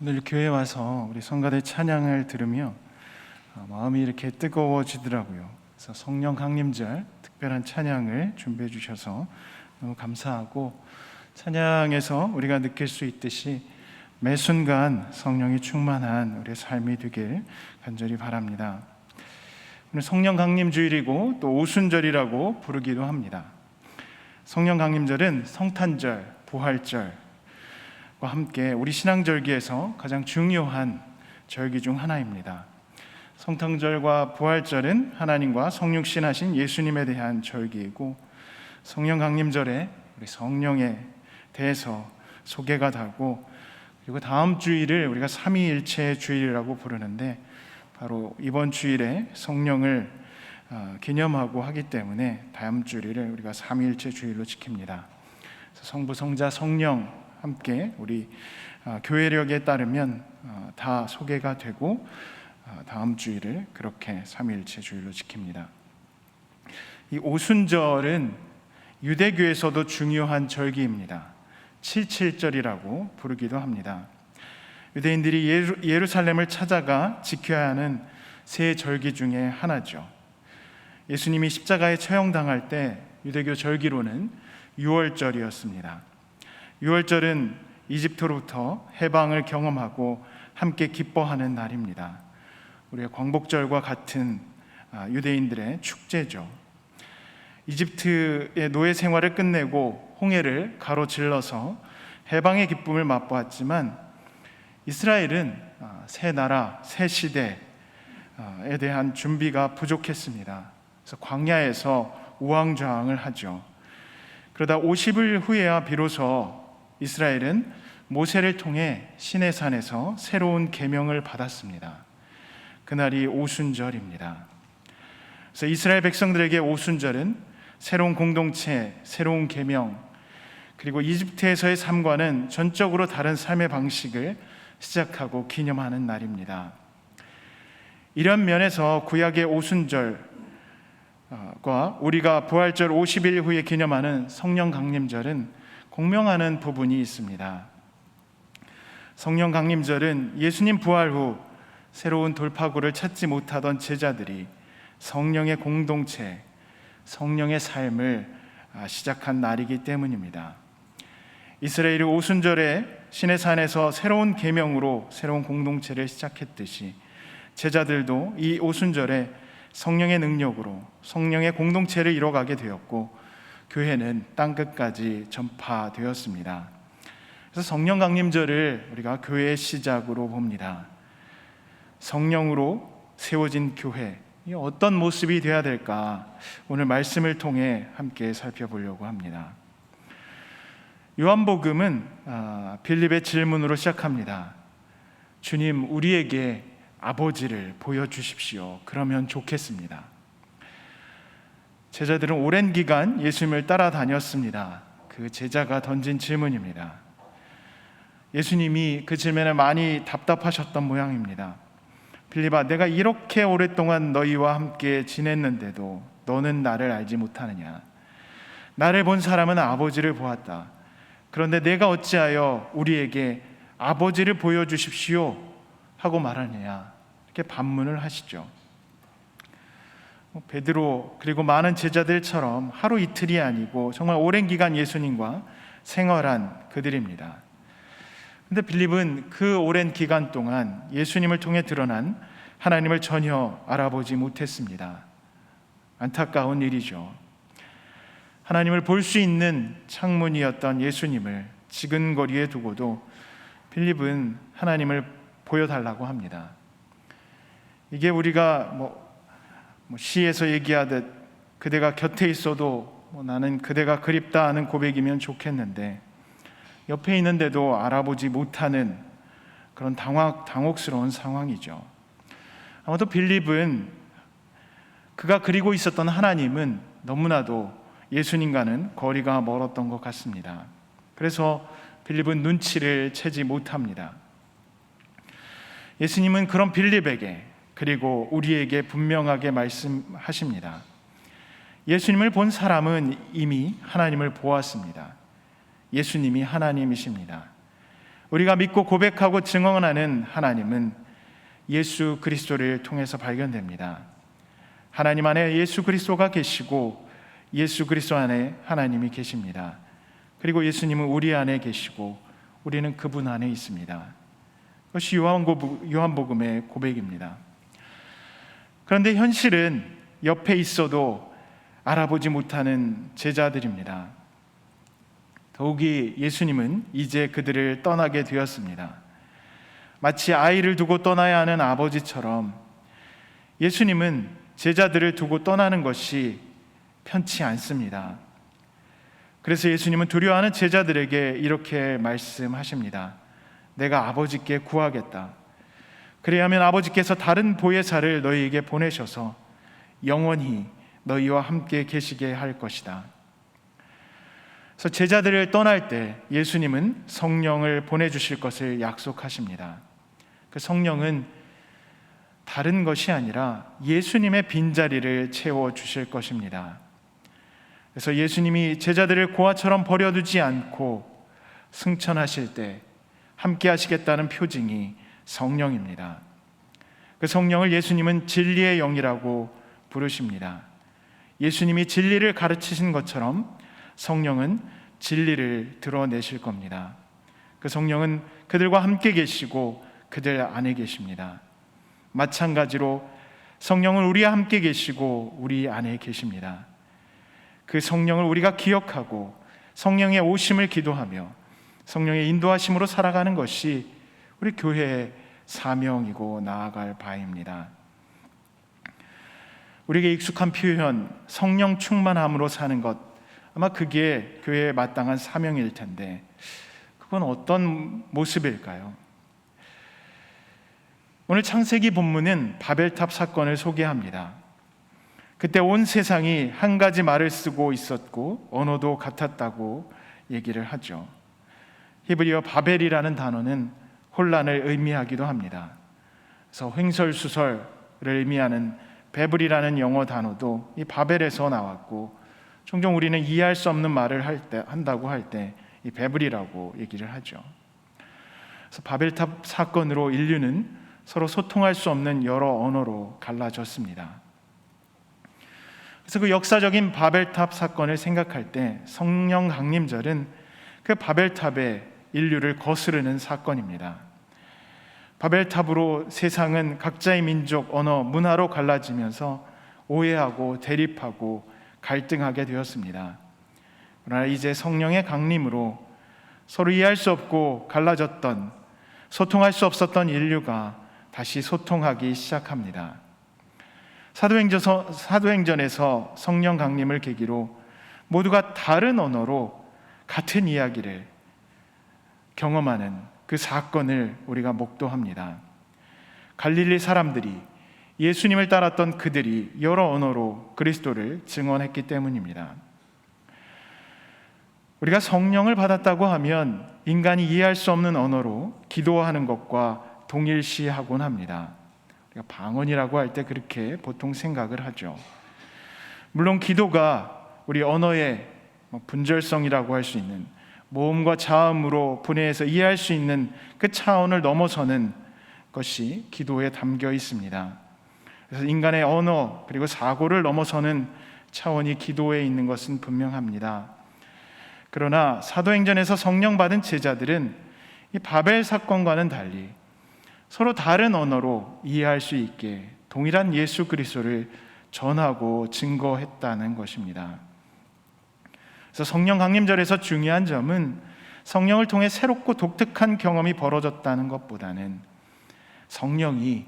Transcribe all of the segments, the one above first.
오늘 교회에 와서 우리 성가대 찬양을 들으며 마음이 이렇게 뜨거워지더라고요. 그래서 성령 강림절 특별한 찬양을 준비해 주셔서 너무 감사하고, 찬양에서 우리가 느낄 수 있듯이 매 순간 성령이 충만한 우리의 삶이 되길 간절히 바랍니다. 오늘 성령 강림 주일이고 또 오순절이라고 부르기도 합니다. 성령 강림절은 성탄절, 부활절과 함께 우리 신앙절기에서 가장 중요한 절기 중 하나입니다. 성탄절과 부활절은 하나님과 성육신하신 예수님에 대한 절기이고, 성령 강림절에 우리 성령에 대해서 소개가 되고, 그리고 다음 주일을 우리가 삼위일체 주일이라고 부르는데, 바로 이번 주일에 성령을 기념하고 하기 때문에 다음 주일을 우리가 삼위일체 주일로 지킵니다. 성부, 성자, 성령 함께 우리 교회력에 따르면 다 소개가 되고, 다음 주일을 그렇게 삼위일체 주일로 지킵니다. 이 오순절은 유대교에서도 중요한 절기입니다. 칠칠절이라고 부르기도 합니다. 유대인들이 예루살렘을 찾아가 지켜야 하는 세 절기 중에 하나죠. 예수님이 십자가에 처형당할 때 유대교 절기로는 유월절이었습니다. 유월절은 이집트로부터 해방을 경험하고 함께 기뻐하는 날입니다. 우리의 광복절과 같은 유대인들의 축제죠. 이집트의 노예 생활을 끝내고 홍해를 가로질러서 해방의 기쁨을 맛보았지만, 이스라엘은 새 나라, 새 시대에 대한 준비가 부족했습니다. 그래서 광야에서 우왕좌왕을 하죠. 그러다 50일 후에야 비로소 이스라엘은 모세를 통해 시내산에서 새로운 계명을 받았습니다. 그날이 오순절입니다. 그래서 이스라엘 백성들에게 오순절은 새로운 공동체, 새로운 계명, 그리고 이집트에서의 삶과는 전적으로 다른 삶의 방식을 시작하고 기념하는 날입니다. 이런 면에서 구약의 오순절과 우리가 부활절 50일 후에 기념하는 성령 강림절은 공명하는 부분이 있습니다. 성령 강림절은 예수님 부활 후 새로운 돌파구를 찾지 못하던 제자들이 성령의 공동체, 성령의 삶을 시작한 날이기 때문입니다. 이스라엘이 오순절에 시내산에서 새로운 계명으로 새로운 공동체를 시작했듯이, 제자들도 이 오순절에 성령의 능력으로 성령의 공동체를 이뤄가게 되었고, 교회는 땅끝까지 전파되었습니다. 그래서 성령 강림절을 우리가 교회의 시작으로 봅니다. 성령으로 세워진 교회, 어떤 모습이 되어야 될까, 오늘 말씀을 통해 함께 살펴보려고 합니다. 요한복음은 빌립의 질문으로 시작합니다. 주님, 우리에게 아버지를 보여주십시오. 그러면 좋겠습니다. 제자들은 오랜 기간 예수님을 따라다녔습니다. 그 제자가 던진 질문입니다. 예수님이 그 질문에 많이 답답하셨던 모양입니다. 빌립아, 내가 이렇게 오랫동안 너희와 함께 지냈는데도 너는 나를 알지 못하느냐? 나를 본 사람은 아버지를 보았다. 그런데 내가 어찌하여 우리에게 아버지를 보여주십시오 하고 말하느냐? 이렇게 반문을 하시죠. 베드로 그리고 많은 제자들처럼 하루 이틀이 아니고 정말 오랜 기간 예수님과 생활한 그들입니다. 그런데 빌립은 그 오랜 기간 동안 예수님을 통해 드러난 하나님을 전혀 알아보지 못했습니다. 안타까운 일이죠. 하나님을 볼 수 있는 창문이었던 예수님을 지근거리에 두고도 빌립은 하나님을 보여달라고 합니다. 이게 우리가 시에서 얘기하듯 그대가 곁에 있어도 나는 그대가 그립다 하는 고백이면 좋겠는데, 옆에 있는데도 알아보지 못하는 그런 당혹스러운 상황이죠. 아마도 빌립은 그가 그리고 있었던 하나님은 너무나도 예수님과는 거리가 멀었던 것 같습니다. 그래서 빌립은 눈치를 채지 못합니다. 예수님은 그런 빌립에게, 그리고 우리에게 분명하게 말씀하십니다. 예수님을 본 사람은 이미 하나님을 보았습니다. 예수님이 하나님이십니다. 우리가 믿고 고백하고 증언하는 하나님은 예수 그리스도를 통해서 발견됩니다. 하나님 안에 예수 그리스도가 계시고 예수 그리스도 안에 하나님이 계십니다. 그리고 예수님은 우리 안에 계시고 우리는 그분 안에 있습니다. 그것이 요한복음의 고백입니다. 그런데 현실은 옆에 있어도 알아보지 못하는 제자들입니다. 더욱이 예수님은 이제 그들을 떠나게 되었습니다. 마치 아이를 두고 떠나야 하는 아버지처럼 예수님은 제자들을 두고 떠나는 것이 편치 않습니다. 그래서 예수님은 두려워하는 제자들에게 이렇게 말씀하십니다. 내가 아버지께 구하겠다. 그래야 하면 아버지께서 다른 보혜사를 너희에게 보내셔서 영원히 너희와 함께 계시게 할 것이다. 그래서 제자들을 떠날 때 예수님은 성령을 보내주실 것을 약속하십니다. 그 성령은 다른 것이 아니라 예수님의 빈자리를 채워주실 것입니다. 그래서 예수님이 제자들을 고아처럼 버려두지 않고 승천하실 때 함께 하시겠다는 표징이 성령입니다. 그 성령을 예수님은 진리의 영이라고 부르십니다. 예수님이 진리를 가르치신 것처럼 성령은 진리를 드러내실 겁니다. 그 성령은 그들과 함께 계시고 그들 안에 계십니다. 마찬가지로 성령은 우리와 함께 계시고 우리 안에 계십니다. 그 성령을 우리가 기억하고 성령의 오심을 기도하며 성령의 인도하심으로 살아가는 것이 우리 교회의 사명이고 나아갈 바입니다. 우리에게 익숙한 표현, 성령 충만함으로 사는 것, 아마 그게 교회에 마땅한 사명일 텐데 그건 어떤 모습일까요? 오늘 창세기 본문은 바벨탑 사건을 소개합니다. 그때 온 세상이 한 가지 말을 쓰고 있었고 언어도 같았다고 얘기를 하죠. 히브리어 바벨이라는 단어는 혼란을 의미하기도 합니다. 그래서 횡설수설을 의미하는 베블이라는 영어 단어도 이 바벨에서 나왔고 종종 우리는 이해할 수 없는 말을 한다고 할 때 이 베블이라고 얘기를 하죠. 그래서 바벨탑 사건으로 인류는 서로 소통할 수 없는 여러 언어로 갈라졌습니다. 그래서 그 역사적인 바벨탑 사건을 생각할 때 성령 강림절은 그 바벨탑의 인류를 거스르는 사건입니다. 바벨탑으로 세상은 각자의 민족, 언어, 문화로 갈라지면서 오해하고 대립하고 갈등하게 되었습니다. 그러나 이제 성령의 강림으로 서로 이해할 수 없고 갈라졌던, 소통할 수 없었던 인류가 다시 소통하기 시작합니다. 사도행전에서 성령 강림을 계기로 모두가 다른 언어로 같은 이야기를 경험하는 그 사건을 우리가 목도합니다. 갈릴리 사람들이, 예수님을 따랐던 그들이 여러 언어로 그리스도를 증언했기 때문입니다. 우리가 성령을 받았다고 하면 인간이 이해할 수 없는 언어로 기도하는 것과 동일시하곤 합니다. 우리가 방언이라고 할 때 그렇게 보통 생각을 하죠. 물론 기도가 우리 언어의 분절성이라고 할 수 있는, 모음과 자음으로 분해해서 이해할 수 있는 그 차원을 넘어서는 것이 기도에 담겨 있습니다. 그래서 인간의 언어 그리고 사고를 넘어서는 차원이 기도에 있는 것은 분명합니다. 그러나 사도행전에서 성령 받은 제자들은 이 바벨 사건과는 달리 서로 다른 언어로 이해할 수 있게 동일한 예수 그리스도를 전하고 증거했다는 것입니다. 그래서 성령 강림절에서 중요한 점은 성령을 통해 새롭고 독특한 경험이 벌어졌다는 것보다는 성령이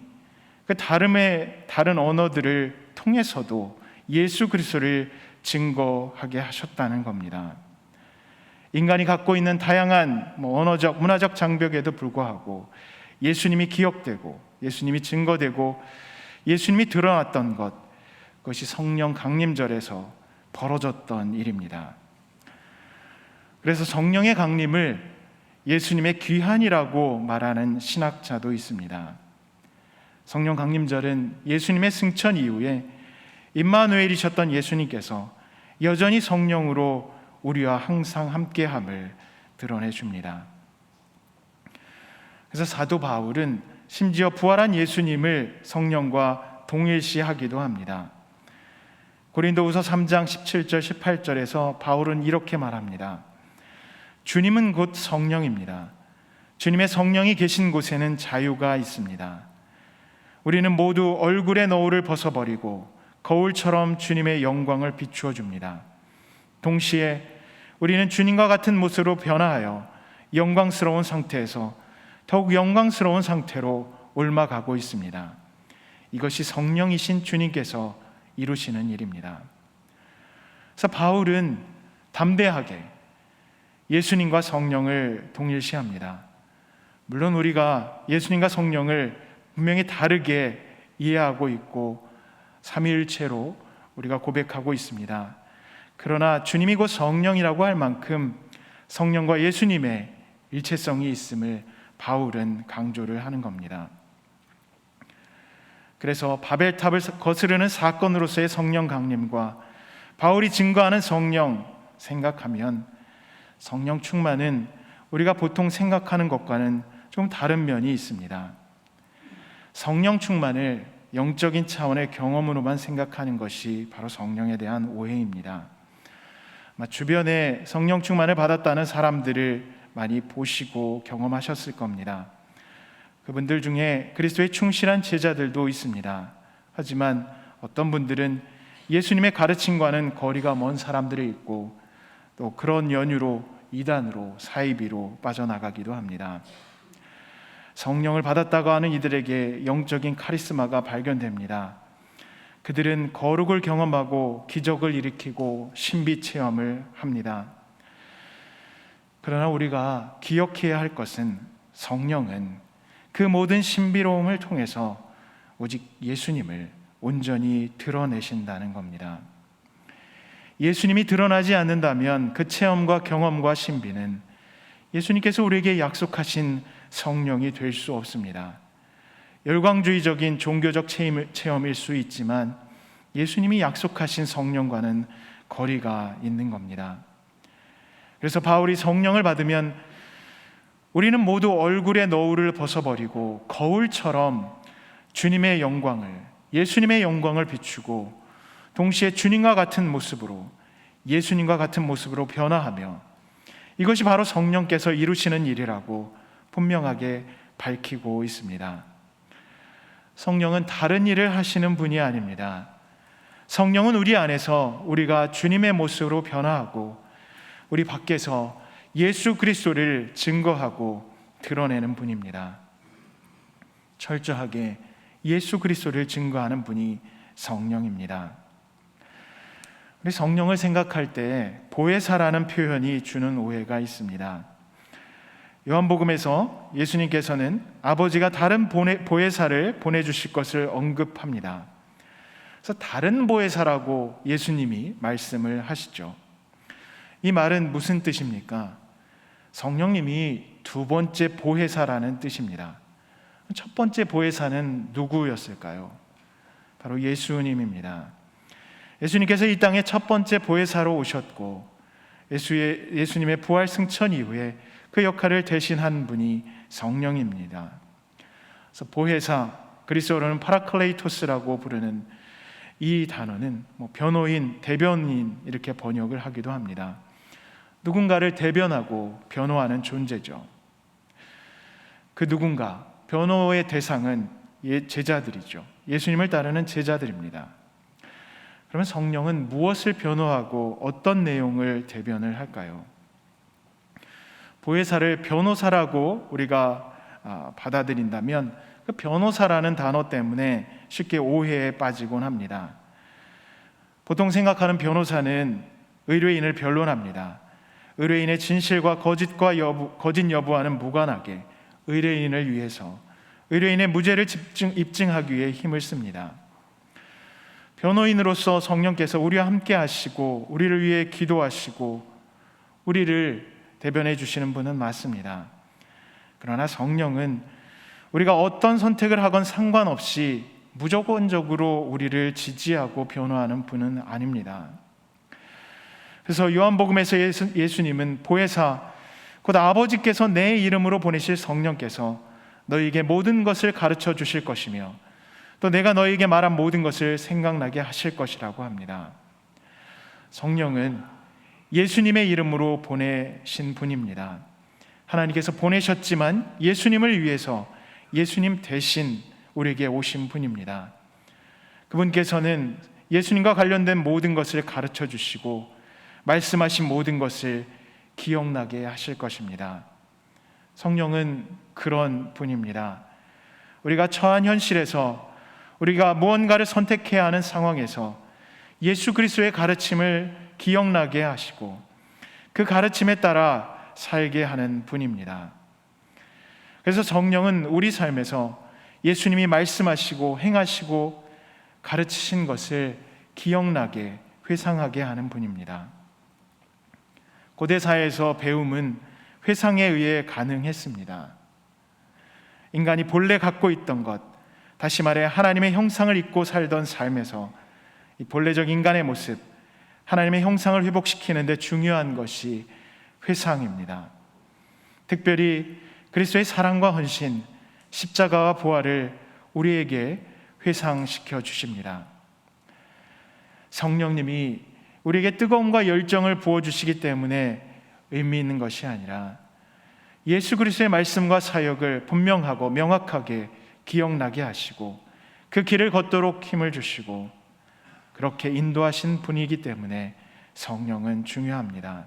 그 다른 언어들을 통해서도 예수 그리스도를 증거하게 하셨다는 겁니다. 인간이 갖고 있는 다양한 언어적, 문화적 장벽에도 불구하고 예수님이 기억되고 예수님이 증거되고 예수님이 드러났던 것, 그것이 성령 강림절에서 벌어졌던 일입니다. 그래서 성령의 강림을 예수님의 귀환이라고 말하는 신학자도 있습니다. 성령 강림절은 예수님의 승천 이후에 임마누엘이셨던 예수님께서 여전히 성령으로 우리와 항상 함께함을 드러내 줍니다. 그래서 사도 바울은 심지어 부활한 예수님을 성령과 동일시하기도 합니다. 고린도후서 3장 17절 18절에서 바울은 이렇게 말합니다. 주님은 곧 성령입니다. 주님의 성령이 계신 곳에는 자유가 있습니다. 우리는 모두 얼굴의 너울을 벗어버리고 거울처럼 주님의 영광을 비추어 줍니다. 동시에 우리는 주님과 같은 모습으로 변화하여 영광스러운 상태에서 더욱 영광스러운 상태로 옮아가고 있습니다. 이것이 성령이신 주님께서 이루시는 일입니다. 그래서 바울은 담대하게 예수님과 성령을 동일시합니다. 물론 우리가 예수님과 성령을 분명히 다르게 이해하고 있고 삼위일체로 우리가 고백하고 있습니다. 그러나 주님이 곧 성령이라고 할 만큼 성령과 예수님의 일체성이 있음을 바울은 강조를 하는 겁니다. 그래서 바벨탑을 거스르는 사건으로서의 성령 강림과 바울이 증거하는 성령 생각하면 성령 충만은 우리가 보통 생각하는 것과는 좀 다른 면이 있습니다. 성령 충만을 영적인 차원의 경험으로만 생각하는 것이 바로 성령에 대한 오해입니다. 주변에 성령 충만을 받았다는 사람들을 많이 보시고 경험하셨을 겁니다. 그분들 중에 그리스도의 충실한 제자들도 있습니다. 하지만 어떤 분들은 예수님의 가르침과는 거리가 먼 사람들이 있고 또 그런 연유로 이단으로 사이비로 빠져나가기도 합니다. 성령을 받았다고 하는 이들에게 영적인 카리스마가 발견됩니다. 그들은 거룩을 경험하고 기적을 일으키고 신비 체험을 합니다. 그러나 우리가 기억해야 할 것은 성령은 그 모든 신비로움을 통해서 오직 예수님을 온전히 드러내신다는 겁니다. 예수님이 드러나지 않는다면 그 체험과 경험과 신비는 예수님께서 우리에게 약속하신 성령이 될 수 없습니다. 열광주의적인 종교적 체험일 수 있지만 예수님이 약속하신 성령과는 거리가 있는 겁니다. 그래서 바울이 성령을 받으면 우리는 모두 얼굴의 너울을 벗어버리고 거울처럼 주님의 영광을, 예수님의 영광을 비추고 동시에 주님과 같은 모습으로, 예수님과 같은 모습으로 변화하며 이것이 바로 성령께서 이루시는 일이라고 분명하게 밝히고 있습니다. 성령은 다른 일을 하시는 분이 아닙니다. 성령은 우리 안에서 우리가 주님의 모습으로 변화하고 우리 밖에서 예수 그리스도를 증거하고 드러내는 분입니다. 철저하게 예수 그리스도를 증거하는 분이 성령입니다. 우리 성령을 생각할 때 보혜사라는 표현이 주는 오해가 있습니다. 요한복음에서 예수님께서는 아버지가 다른 보혜사를 보내주실 것을 언급합니다. 그래서 다른 보혜사라고 예수님이 말씀을 하시죠. 이 말은 무슨 뜻입니까? 성령님이 두 번째 보혜사라는 뜻입니다. 첫 번째 보혜사는 누구였을까요? 바로 예수님입니다. 예수님께서 이 땅에 첫 번째 보혜사로 오셨고 예수님의 부활 승천 이후에 그 역할을 대신한 분이 성령입니다. 그래서 보혜사, 그리스어로는 파라클레이토스라고 부르는 이 단어는 변호인, 대변인 이렇게 번역을 하기도 합니다. 누군가를 대변하고 변호하는 존재죠. 그 누군가, 변호의 대상은 제자들이죠. 예수님을 따르는 제자들입니다. 그러면 성령은 무엇을 변호하고 어떤 내용을 대변을 할까요? 보혜사를 변호사라고 우리가 받아들인다면 그 변호사라는 단어 때문에 쉽게 오해에 빠지곤 합니다. 보통 생각하는 변호사는 의뢰인을 변론합니다. 의뢰인의 진실과 거짓 여부와는 무관하게 의뢰인을 위해서 의뢰인의 무죄를 입증하기 위해 힘을 씁니다. 변호인으로서 성령께서 우리와 함께 하시고 우리를 위해 기도하시고 우리를 대변해 주시는 분은 맞습니다. 그러나 성령은 우리가 어떤 선택을 하건 상관없이 무조건적으로 우리를 지지하고 변호하는 분은 아닙니다. 그래서 요한복음에서 예수님은 보혜사, 곧 아버지께서 내 이름으로 보내실 성령께서 너희에게 모든 것을 가르쳐 주실 것이며 또 내가 너희에게 말한 모든 것을 생각나게 하실 것이라고 합니다. 성령은 예수님의 이름으로 보내신 분입니다. 하나님께서 보내셨지만 예수님을 위해서 예수님 대신 우리에게 오신 분입니다. 그분께서는 예수님과 관련된 모든 것을 가르쳐 주시고 말씀하신 모든 것을 기억나게 하실 것입니다. 성령은 그런 분입니다. 우리가 처한 현실에서 우리가 무언가를 선택해야 하는 상황에서 예수 그리스도의 가르침을 기억나게 하시고 그 가르침에 따라 살게 하는 분입니다. 그래서 성령은 우리 삶에서 예수님이 말씀하시고 행하시고 가르치신 것을 기억나게 회상하게 하는 분입니다. 고대 사회에서 배움은 회상에 의해 가능했습니다. 인간이 본래 갖고 있던 것, 다시 말해 하나님의 형상을 입고 살던 삶에서 이 본래적 인간의 모습, 하나님의 형상을 회복시키는 데 중요한 것이 회상입니다. 특별히 그리스도의 사랑과 헌신, 십자가와 부활을 우리에게 회상시켜 주십니다. 성령님이 우리에게 뜨거움과 열정을 부어주시기 때문에 의미 있는 것이 아니라 예수 그리스도의 말씀과 사역을 분명하고 명확하게 기억나게 하시고 그 길을 걷도록 힘을 주시고 그렇게 인도하신 분이기 때문에 성령은 중요합니다.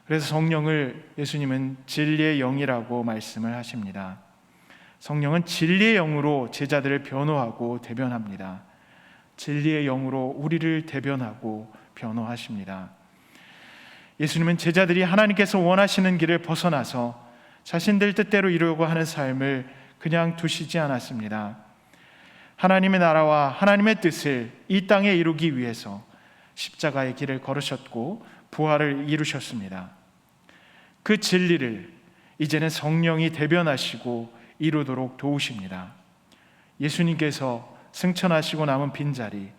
그래서 성령을 예수님은 진리의 영이라고 말씀을 하십니다. 성령은 진리의 영으로 제자들을 변호하고 대변합니다. 진리의 영으로 우리를 대변하고 변호하십니다. 예수님은 제자들이 하나님께서 원하시는 길을 벗어나서 자신들 뜻대로 이루려고 하는 삶을 그냥 두시지 않았습니다. 하나님의 나라와 하나님의 뜻을 이 땅에 이루기 위해서 십자가의 길을 걸으셨고 부활을 이루셨습니다. 그 진리를 이제는 성령이 대변하시고 이루도록 도우십니다. 예수님께서 승천하시고 남은 빈자리,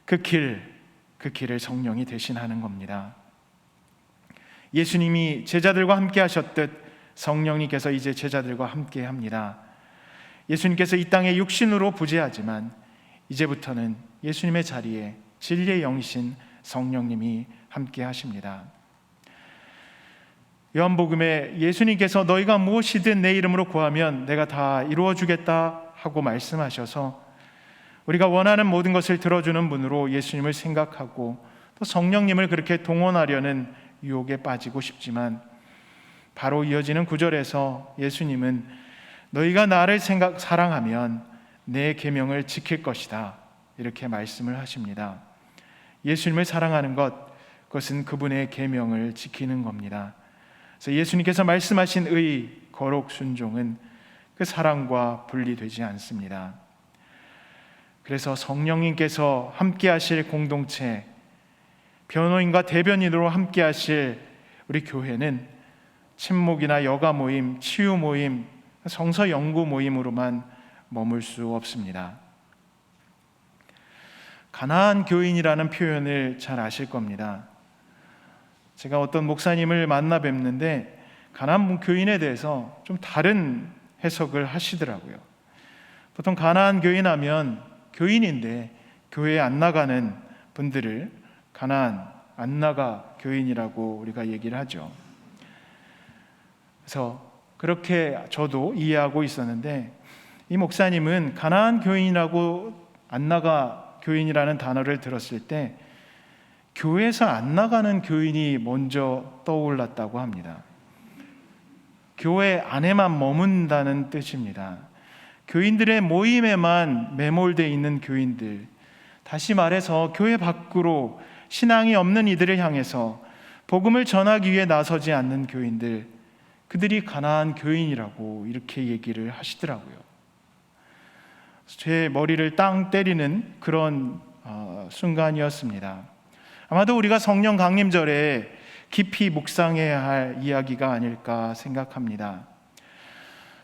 그 길을 성령이 대신하는 겁니다. 예수님이 제자들과 함께 하셨듯 성령님께서 이제 제자들과 함께 합니다. 예수님께서 이 땅에 육신으로 부재하지만 이제부터는 예수님의 자리에 진리의 영이신 성령님이 함께 하십니다. 요한복음에 예수님께서 너희가 무엇이든 내 이름으로 구하면 내가 다 이루어 주겠다 하고 말씀하셔서 우리가 원하는 모든 것을 들어주는 분으로 예수님을 생각하고 또 성령님을 그렇게 동원하려는 유혹에 빠지고 싶지만 바로 이어지는 구절에서 예수님은 너희가 나를 사랑하면 내 계명을 지킬 것이다 이렇게 말씀을 하십니다. 예수님을 사랑하는 것, 그것은 그분의 계명을 지키는 겁니다. 그래서 예수님께서 말씀하신 의, 거룩, 순종은 그 사랑과 분리되지 않습니다. 그래서 성령님께서 함께 하실 공동체, 변호인과 대변인으로 함께 하실 우리 교회는 친목이나 여가 모임, 치유 모임, 성서 연구 모임으로만 머물 수 없습니다. 가나안 교인이라는 표현을 잘 아실 겁니다. 제가 어떤 목사님을 만나 뵙는데 가나안 교인에 대해서 좀 다른 해석을 하시더라고요. 보통 가나안 교인 하면 교인인데 교회에 안 나가는 분들을 가나안 안 나가 교인이라고 우리가 얘기를 하죠. 그래서 그렇게 저도 이해하고 있었는데 이 목사님은 가나안 교인이라고 안 나가 교인이라는 단어를 들었을 때 교회에서 안 나가는 교인이 먼저 떠올랐다고 합니다. 교회 안에만 머문다는 뜻입니다. 교인들의 모임에만 매몰되어 있는 교인들, 다시 말해서 교회 밖으로 신앙이 없는 이들을 향해서 복음을 전하기 위해 나서지 않는 교인들, 그들이 가나안 교인이라고 이렇게 얘기를 하시더라고요. 제 머리를 땅 때리는 그런 순간이었습니다. 아마도 우리가 성령 강림절에 깊이 묵상해야 할 이야기가 아닐까 생각합니다.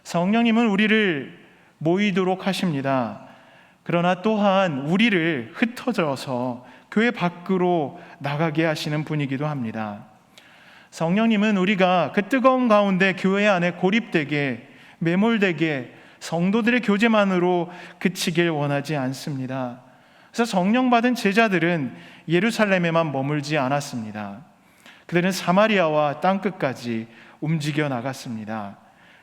성령님은 우리를 모이도록 하십니다. 그러나 또한 우리를 흩어져서 교회 밖으로 나가게 하시는 분이기도 합니다. 성령님은 우리가 그 뜨거운 가운데 교회 안에 고립되게 매몰되게 성도들의 교제만으로 그치길 원하지 않습니다. 그래서 성령 받은 제자들은 예루살렘에만 머물지 않았습니다. 그들은 사마리아와 땅끝까지 움직여 나갔습니다.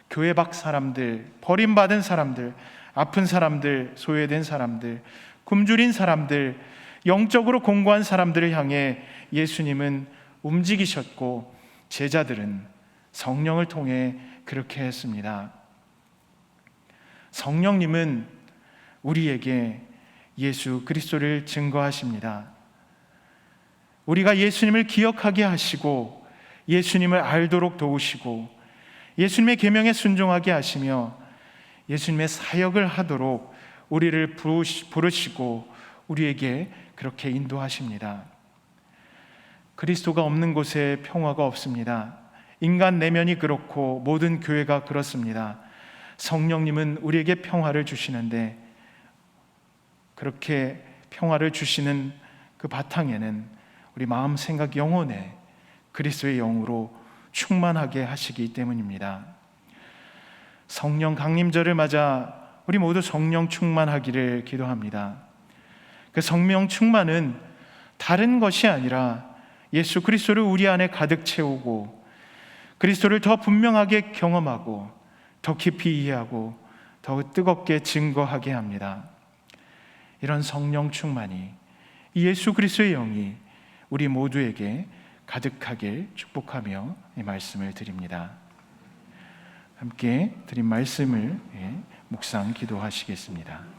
교회 밖 사람들, 버림받은 사람들, 아픈 사람들, 소외된 사람들, 굶주린 사람들, 영적으로 공고한 사람들을 향해 예수님은 움직이셨고 제자들은 성령을 통해 그렇게 했습니다. 성령님은 우리에게 예수 그리스도를 증거하십니다. 우리가 예수님을 기억하게 하시고 예수님을 알도록 도우시고 예수님의 계명에 순종하게 하시며 예수님의 사역을 하도록 우리를 부르시고 우리에게 그렇게 인도하십니다. 그리스도가 없는 곳에 평화가 없습니다. 인간 내면이 그렇고 모든 교회가 그렇습니다. 성령님은 우리에게 평화를 주시는데 그렇게 평화를 주시는 그 바탕에는 우리 마음, 생각, 영혼에 그리스도의 영으로 충만하게 하시기 때문입니다. 성령 강림절을 맞아 우리 모두 성령 충만하기를 기도합니다. 그 성령 충만은 다른 것이 아니라 예수 그리스도를 우리 안에 가득 채우고 그리스도를 더 분명하게 경험하고 더 깊이 이해하고 더 뜨겁게 증거하게 합니다. 이런 성령 충만이 예수 그리스도의 영이 우리 모두에게 가득하길 축복하며 이 말씀을 드립니다. 함께 드린 말씀을 묵상 기도하시겠습니다.